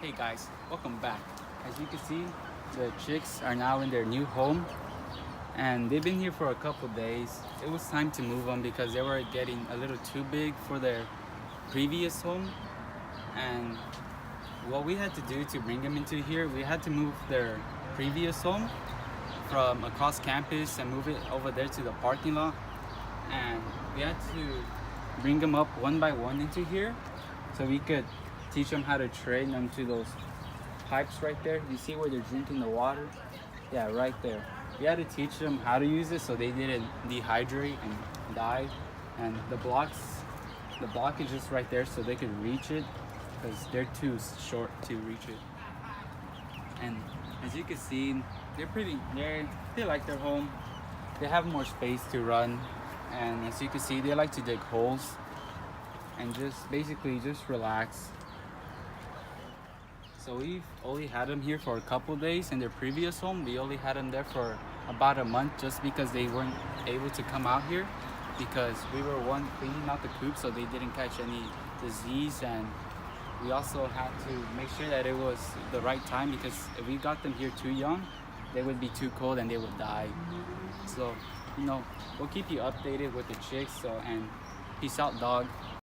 Hey guys, welcome back. As you can see, the chicks are now in their new home and they've been here for a couple days. It was time to move them because they were getting a little too big for their previous home. And what we had to do to bring them into here, we had to move their previous home from across campus and move it over there to the parking lot. And we had to bring them up one by one into here so we could teach them how to train them to those pipes right there. You see where they're drinking the water? Yeah, right there. We had to teach them how to use it so they didn't dehydrate and die. And the block is just right there so they could reach it because they're too short to reach it. And as you can see, they like their home. They have more space to run. And as you can see, they like to dig holes and just basically just relax. So we've only had them here for a couple days. In their previous home, we only had them there for about a month just because they weren't able to come out here because we were cleaning out the coop so they didn't catch any disease, and we also had to make sure that it was the right time because if we got them here too young, they would be too cold and they would die. So, we'll keep you updated with the chicks. And peace out, dog.